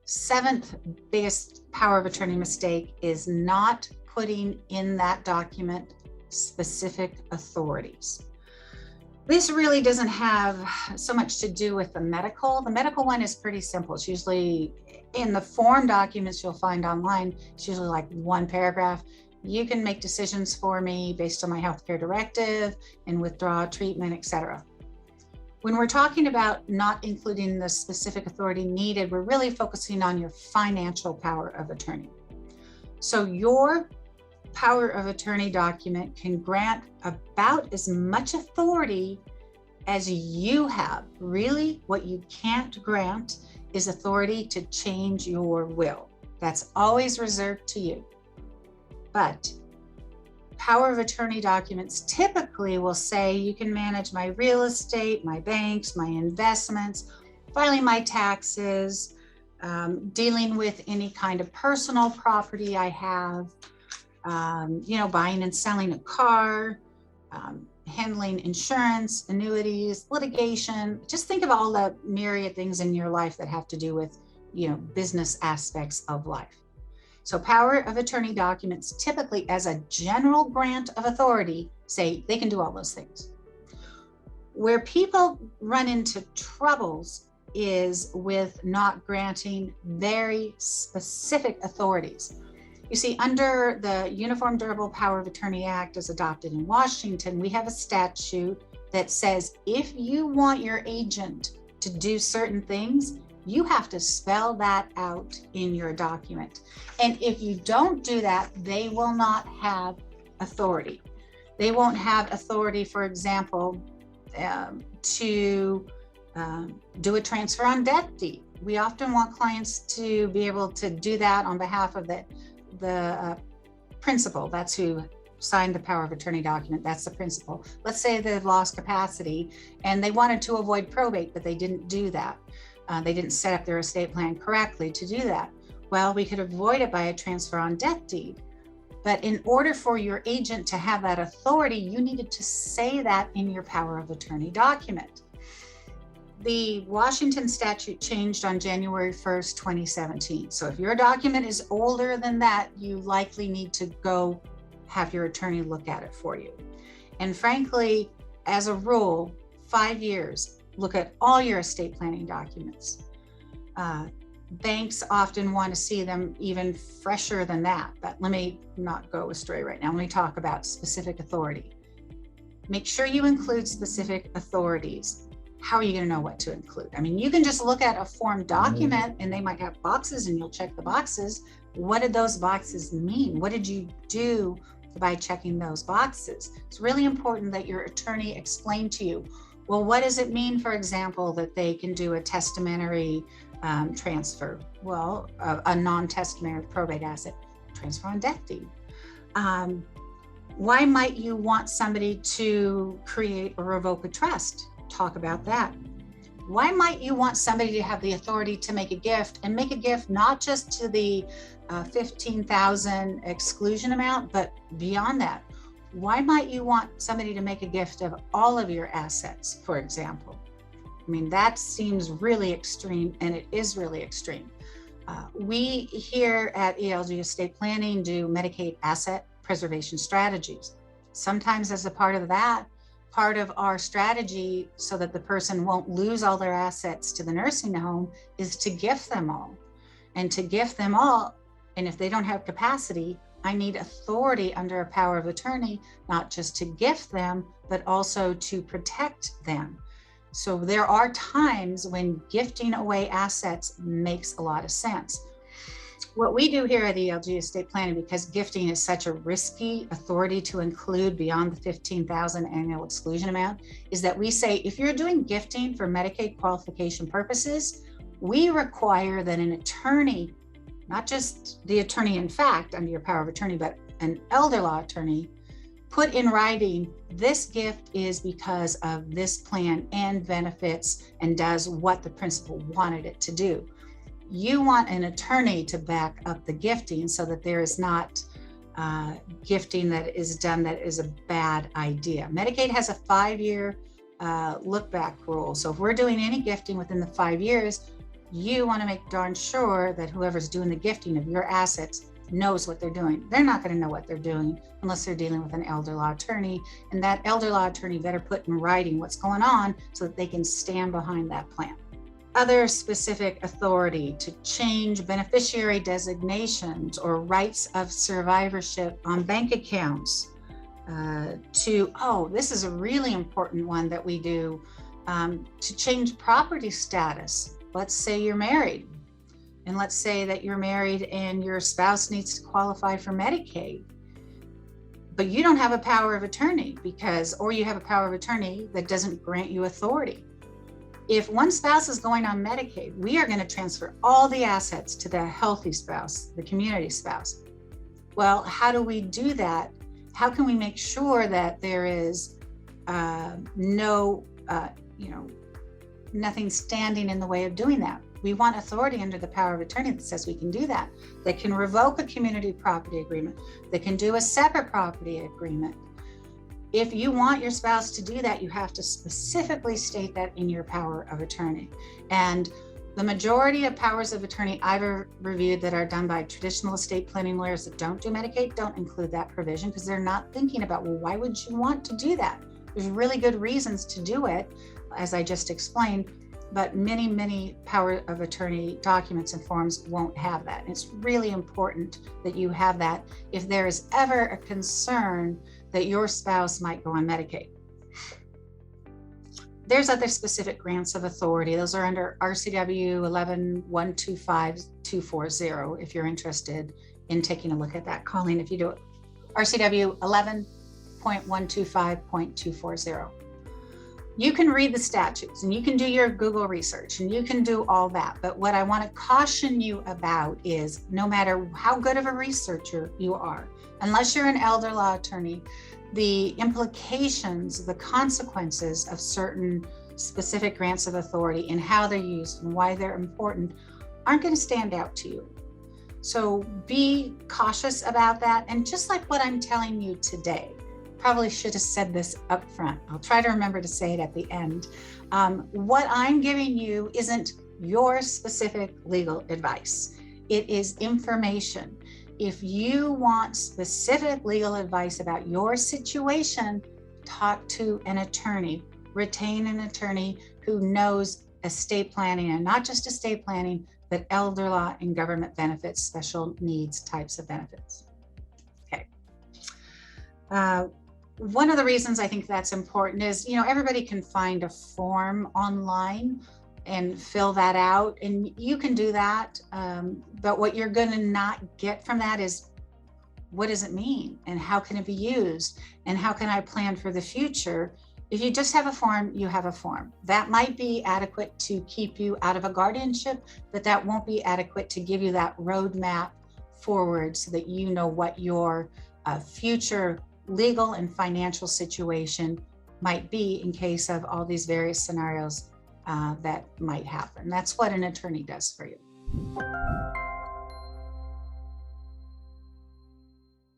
Seventh biggest power of attorney mistake is not putting in that document specific authorities. This really doesn't have so much to do with the medical. The medical one is pretty simple. It's usually in the form documents you'll find online. It's usually like one paragraph. You can make decisions for me based on my healthcare directive and withdraw treatment, etc. When we're talking about not including the specific authority needed, we're really focusing on your financial power of attorney. So your power of attorney document can grant about as much authority as you have. Really, what you can't grant is authority to change your will. That's always reserved to you. But power of attorney documents typically will say you can manage my real estate, my banks, my investments, filing my taxes, dealing with any kind of personal property I have, buying and selling a car, handling insurance, annuities, litigation. Just think of all the myriad things in your life that have to do with, business aspects of life. So power of attorney documents typically, as a general grant of authority, say they can do all those things. Where people run into troubles is with not granting very specific authorities. You see, under the Uniform Durable Power of Attorney Act as adopted in Washington, we have a statute that says if you want your agent to do certain things, you have to spell that out in your document. And if you don't do that, they will not have authority. They won't have authority, for example, to do a transfer on death deed. We often want clients to be able to do that on behalf of the principal. That's who signed the power of attorney document. That's the principal. Let's say they've lost capacity and they wanted to avoid probate, but they didn't do that. They didn't set up their estate plan correctly to do that. Well, we could avoid it by a transfer on death deed. But in order for your agent to have that authority, you needed to say that in your power of attorney document. The Washington statute changed on January 1st, 2017. So if your document is older than that, you likely need to go have your attorney look at it for you. And frankly, as a rule, 5 years, look at all your estate planning documents. Banks often want to see them even fresher than that, but let me not go astray right now. Let me talk about specific authority. Make sure you include specific authorities. How are you going to know what to include? I mean, you can just look at a form document and they might have boxes and you'll check the boxes. What did those boxes mean? What did you do by checking those boxes? It's really important that your attorney explain to you, well, what does it mean, for example, that they can do a testamentary transfer? Well, a non-testamentary probate asset transfer on death deed. Why might you want somebody to create or revoke a trust? Talk about that. Why might you want somebody to have the authority to make a gift, and make a gift not just to the $15,000 exclusion amount, but beyond that? Why might you want somebody to make a gift of all of your assets, for example? I mean, that seems really extreme, and it is really extreme. We here at ELG Estate Planning do Medicaid asset preservation strategies. Sometimes as a part of that, part of our strategy so that the person won't lose all their assets to the nursing home is to gift them all. And to gift them all, and if they don't have capacity, I need authority under a power of attorney, not just to gift them, but also to protect them. So there are times when gifting away assets makes a lot of sense. What we do here at ELG Estate Planning, because gifting is such a risky authority to include beyond the $15,000 annual exclusion amount, is that we say, if you're doing gifting for Medicaid qualification purposes, we require that an attorney, not just the attorney in fact under your power of attorney, but an elder law attorney, put in writing, this gift is because of this plan and benefits and does what the principal wanted it to do. You want an attorney to back up the gifting so that there is not gifting that is done that is a bad idea. Medicaid has a 5-year look back rule. So if we're doing any gifting within the 5 years, you want to make darn sure that whoever's doing the gifting of your assets knows what they're doing. They're not going to know what they're doing unless they're dealing with an elder law attorney, and that elder law attorney better put in writing what's going on so that they can stand behind that plan. Other specific authority to change beneficiary designations or rights of survivorship on bank accounts, this is a really important one that we do, to change property status. Let's say you're married, and let's say that you're married and your spouse needs to qualify for Medicaid, but you don't have a power of attorney or you have a power of attorney that doesn't grant you authority. If one spouse is going on Medicaid, we are going to transfer all the assets to the healthy spouse, the community spouse. Well, how do we do that? How can we make sure that there is nothing standing in the way of doing that? We want authority under the power of attorney that says we can do that. They can revoke a community property agreement. They can do a separate property agreement. If you want your spouse to do that, you have to specifically state that in your power of attorney. And the majority of powers of attorney I've reviewed that are done by traditional estate planning lawyers that don't do Medicaid don't include that provision, because they're not thinking about, well, why would you want to do that? There's really good reasons to do it, as I just explained, but many power of attorney documents and forms won't have that. And it's really important that you have that if there is ever a concern that your spouse might go on Medicaid. There's other specific grants of authority. Those are under RCW 11.125.240 if you're interested in taking a look at that. Call in if you do it. RCW 11.125.240. You can read the statutes and you can do your Google research and you can do all that. But what I want to caution you about is, no matter how good of a researcher you are, unless you're an elder law attorney, the implications, the consequences of certain specific grants of authority and how they're used and why they're important aren't going to stand out to you. So be cautious about that. And just like what I'm telling you today, probably should have said this up front. I'll try to remember to say it at the end. What I'm giving you isn't your specific legal advice. It is information. If you want specific legal advice about your situation, talk to an attorney. Retain an attorney who knows estate planning, and not just estate planning, but elder law and government benefits, special needs types of benefits. Okay. One of the reasons I think that's important is, everybody can find a form online and fill that out, and you can do that. But what you're going to not get from that is, what does it mean? And how can it be used? And how can I plan for the future? If you just have a form, you have a form. That might be adequate to keep you out of a guardianship, but that won't be adequate to give you that roadmap forward so that you know what your future legal and financial situation might be in case of all these various scenarios that might happen. That's what an attorney does for you.